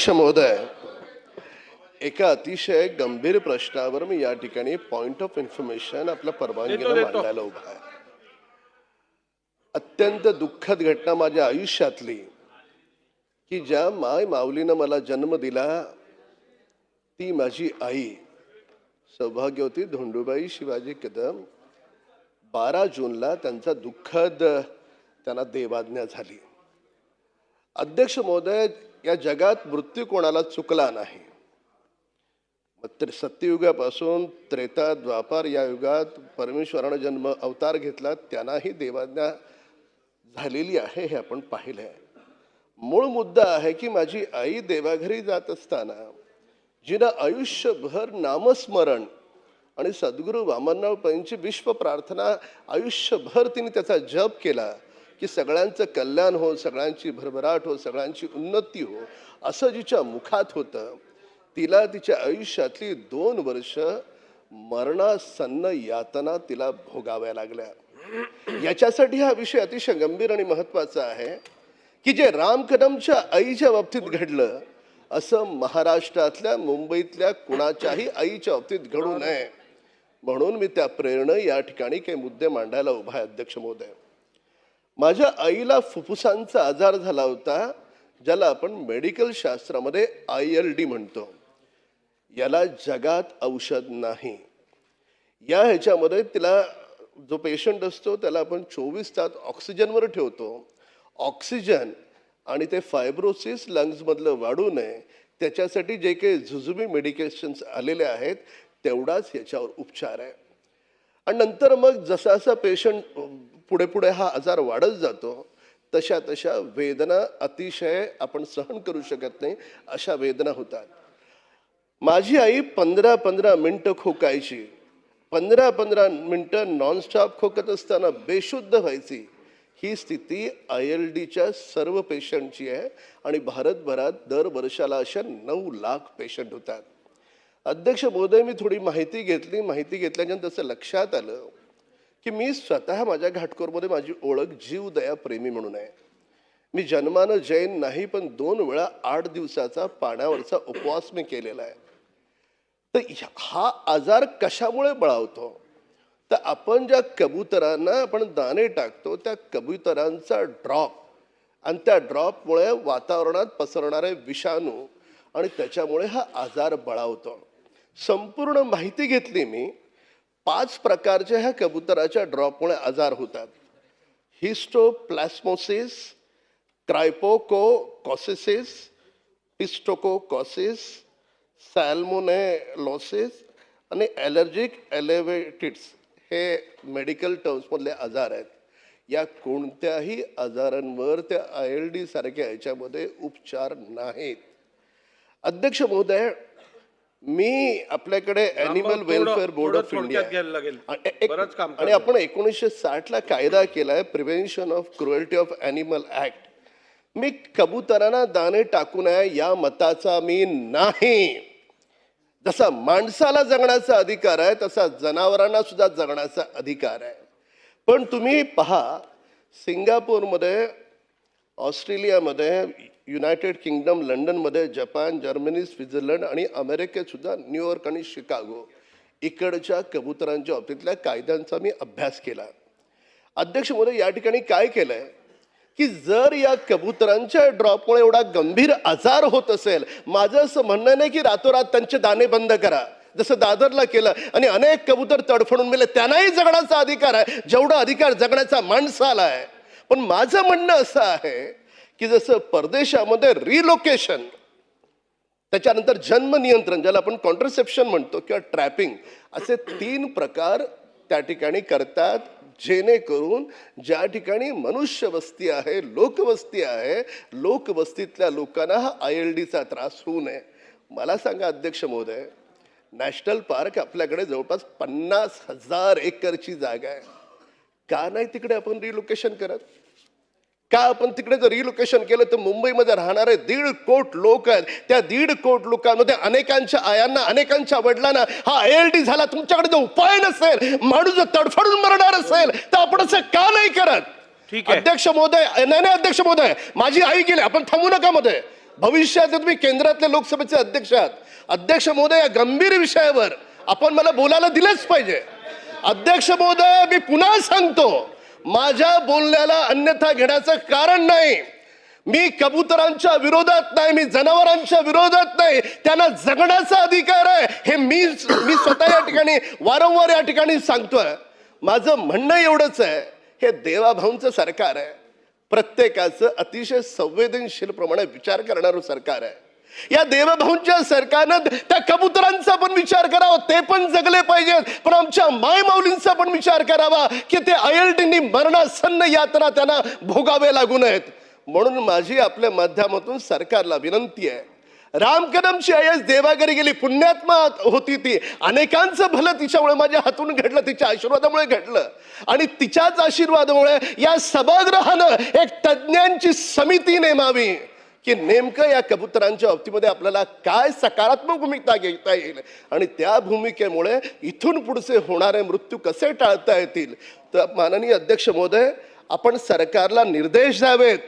अध्यक्ष महोदय, एका अतिशय गंभीर प्रश्नावर मी या ठिकाणी पॉइंट ऑफ इन्फॉर्मेशन आपल्या परवानगीने मांडायला उभा आहे. अत्यंत दुःखद घटना माझ्या आयुष्यातली, की ज्या माय माऊलीनं मला जन्म दिला ती माझी आई सौभाग्यवती धोंडूबाई शिवाजी कदम 12 जूनला त्यांचा दुःखद त्यांना देवाज्ञा झाली. अध्यक्ष महोदय, या जगात मृत्यू कोणाला चुकला नाही. सत्ययुगापासून त्रेता द्वापार या युगात परमेश्वरानं जन्म अवतार घेतला, त्यांनाही देवाज्ञा झालेली आहे हे आपण पाहिलंय. मूळ मुद्दा आहे की माझी आई देवाघरी जात असताना जिनं आयुष्यभर नामस्मरण आणि सद्गुरू वामनराव पैंची विश्व प्रार्थना आयुष्यभर तिने त्याचा जप केला की सगळ्यांचं कल्याण हो, सगळ्यांची भरभराट हो, सगळ्यांची उन्नती हो, असं जिच्या मुखात होतं, तिला तिच्या आयुष्यातली 2 वर्ष मरणासन्न यातना तिला भोगाव्या लागल्या. याच्यासाठी हा विषय अतिशय गंभीर आणि महत्वाचा आहे की जे राम कदमच्या आईच्या बाबतीत घडलं असं महाराष्ट्रातल्या मुंबईतल्या कुणाच्याही आईच्या बाबतीत घडू नये म्हणून मी त्या प्रेरणे या ठिकाणी काही मुद्दे मांडायला उभा आहे. अध्यक्ष महोदय, माझ्या आईला फुफ्फुसांचा आजार झाला होता, ज्याला आपण मेडिकल शास्त्रामध्ये ILD म्हणतो. याला जगात औषध नाही. या ह्याच्यामध्ये तिला जो पेशंट असतो त्याला आपण 24 तास ऑक्सिजनवर ठेवतो. ऑक्सिजन आणि ते फायब्रोसिस लंग्समधलं वाढू नये त्याच्यासाठी जे काही झुजुबी मेडिकेशन्स आलेले आहेत तेवढाच याच्यावर उपचार आहे. आणि नंतर मग जसा जसा पेशंट पुढे पुढे हा आजार वाढत जातो तशा तशा वेदना अतिशय आपण सहन करू शकत नाही अशा वेदना होतात. माझी आई 15-15 मिनिटं खोकायची. 15-15 मिनिटं नॉनस्टॉप खोकत असताना बेशुद्ध व्हायची. ही स्थिती ILDच्या सर्व पेशंटची आहे आणि भारतभरात दर वर्षाला अशा 9 लाख पेशंट होतात. अध्यक्ष महोदय, मी थोडी माहिती घेतली. माहिती घेतल्यानंतर तसं लक्षात आलं की मी स्वतः माझ्या घाटकोरमध्ये माझी ओळख जीवदया प्रेमी म्हणून आहे. मी जन्मानं जैन नाही, पण 2 वेळा 8 दिवसाचा पाण्यावरचा उपवास मी केलेला आहे. तर हा आजार कशामुळे बळावतो? तर आपण ज्या कबुतरांना आपण दाणे टाकतो त्या कबुतरांचा ड्रॉप आणि त्या ड्रॉपमुळे वातावरणात पसरणारे विषाणू आणि त्याच्यामुळे हा आजार बळावतो. संपूर्ण माहिती घेतली मी. 5 प्रकारच्या ह्या कबुतराच्या ड्रॉपमुळे आजार होतात. हिस्टोप्लास्मोसिस, क्रायपोकोकॉसिस, पिस्टोकोकॉसिस, सॅल्मोनेलोसिस आणि ॲलर्जिक एलेव्हेटिट्स हे मेडिकल टर्म्समधले आजार आहेत. या कोणत्याही आजारांवर त्या ILD सारख्या ह्याच्यामध्ये उपचार नाहीत. अध्यक्ष महोदय, मी आपल्याकडे animal welfare board of India आणि आपण 1960ला कायदा केलाय prevention of cruelty of animal act. मी कबुतरांना दाणे टाकू नये या मताचा मी नाही. जसा माणसाला जगण्याचा अधिकार आहे तसा जनावरांना सुद्धा जगण्याचा अधिकार आहे. पण तुम्ही पहा, सिंगापूरमध्ये, ऑस्ट्रेलियामध्ये, युनायटेड किंगडम, लंडनमध्ये, जपान, जर्मनी, स्वित्झर्लंड आणि अमेरिकेत सुद्धा न्यूयॉर्क आणि शिकागो इकडच्या कबुतरांच्या बाबतीतल्या कायद्यांचा मी अभ्यास केला. अध्यक्ष महोदय, या ठिकाणी काय केलंय की जर या कबुतरांच्या ड्रॉपमुळे एवढा गंभीर आजार होत असेल, माझं असं म्हणणं नाही की रातोरात त्यांचे दाणे बंद करा जसं दादरला केलं आणि अनेक कबूतर तडफडून मेले. त्यांनाही जगण्याचा अधिकार आहे जेवढा अधिकार जगण्याचा माणसाला आहे. पण माझं म्हणणं असं आहे की जसं परदेशामध्ये रिलोकेशन, त्याच्यानंतर जन्म नियंत्रण ज्याला आपण कॉन्ट्रासेप्शन म्हणतो किंवा ट्रॅपिंग, असे 3 प्रकार त्या ठिकाणी करतात जेणेकरून ज्या ठिकाणी मनुष्य वस्ती आहे, लोकवस्ती आहे, लोकवस्तीतल्या लोकांना हा ILDचा त्रास होऊ नये. मला सांगा अध्यक्ष महोदय, नॅशनल पार्क आपल्याकडे जवळपास 50,000 एकरची जागा आहे. का नाही तिकडे आपण रिलोकेशन करत? का आपण तिकडे जर रिलोकेशन केलं तर मुंबईमध्ये राहणारे 1.5 कोटी लोक आहेत. त्या 1.5 कोटी लोकांमध्ये अनेकांच्या आयांना, अनेकांच्या वडिलांना हा ILD झाला. तुमच्याकडे जर उपाय नसेल, माणूस जर तडफडून मरणार असेल तर आपण असं का नाही करत? ठीक आहे अध्यक्ष महोदय. नाही अध्यक्ष महोदय, माझी आई गेली, आपण थांबू नका मध्ये. भविष्यात तुम्ही केंद्रातले लोकसभेचे अध्यक्ष आहात. अध्यक्ष महोदय, या गंभीर विषयावर आपण मला बोलायला दिलंच पाहिजे. अध्यक्ष महोदय, मी पुन्हा सांगतो, माझ्या बोलण्याला अन्यथा घेण्याचं कारण नाही. मी कबुतरांच्या विरोधात नाही, मी जनावरांच्या विरोधात नाही. त्यांना जगण्याचा अधिकार आहे हे मी स्वतः या ठिकाणी वारंवार या ठिकाणी सांगतोय. माझं म्हणणं एवढंच आहे, हे देवाभाऊंचं सरकार आहे. प्रत्येकाचं अतिशय संवेदनशील प्रमाणे विचार करणारं सरकार आहे. या देवभाऊंच्या सरकारनं त्या कबुतरांचा पण विचार करावा, ते पण जगले पाहिजेत. पण आमच्या माय माऊलींचा पण विचार करावा की ते अयलटींनी मरणासन्न यातना त्यांना भोगावे लागू नयेत. म्हणून माझी आपल्या माध्यमातून सरकारला विनंती आहे, राम कदमची आयस देवाघरी गेली, पुण्यात्मा होती ती. अनेकांचं भलं तिच्यामुळे माझ्या हातून घडलं, तिच्या आशीर्वादामुळे घडलं. आणि तिच्याच आशीर्वादामुळे या सभागृहानं एक तज्ज्ञांची समिती नेमावी की नेमकं या कबुतरांच्या बाबतीमध्ये आपल्याला काय सकारात्मक भूमिका घेता येईल आणि त्या भूमिकेमुळे इथून पुढचे होणारे मृत्यू कसे टाळता येतील. तर माननीय अध्यक्ष महोदय, आपण सरकारला निर्देश द्यावेत.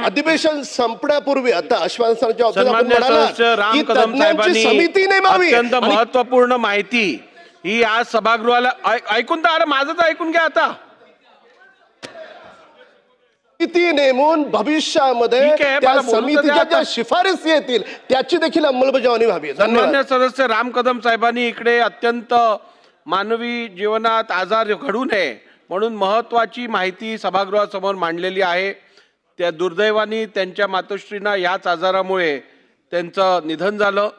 अधिवेशन संपण्यापूर्वी आता आश्वासनाच्या राम कदम साहेबांनी समिती नेमावी. अत्यंत महत्वपूर्ण माहिती ही आज सभागृहाला ऐकून तर, अरे माझं तर ऐकून घ्या आता. समिती नेमून भविष्यामध्ये त्या समितीच्या ज्या शिफारसी येतील त्याची देखील अंमलबजावणी व्हावी. सन्मान्य सदस्य राम कदम साहेबांनी इकडे अत्यंत मानवी जीवनात आजार घडू नये म्हणून महत्वाची माहिती सभागृहासमोर मांडलेली आहे. त्या दुर्दैवाने त्यांच्या मातोश्रींना याच आजारामुळे त्यांचं निधन झालं.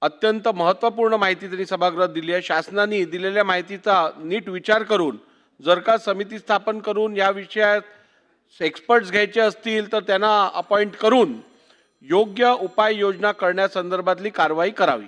अत्यंत महत्त्वपूर्ण माहिती त्यांनी सभागृहात दिली आहे. शासनाने दिलेल्या माहितीचा नीट विचार करून जर का समिती स्थापन करून या विषयात एक्सपर्ट्स घ्यायचे असतील तर त्यांना अपॉइंट करून योग्य उपाययोजना करण्यासंदर्भातली कारवाई करावी.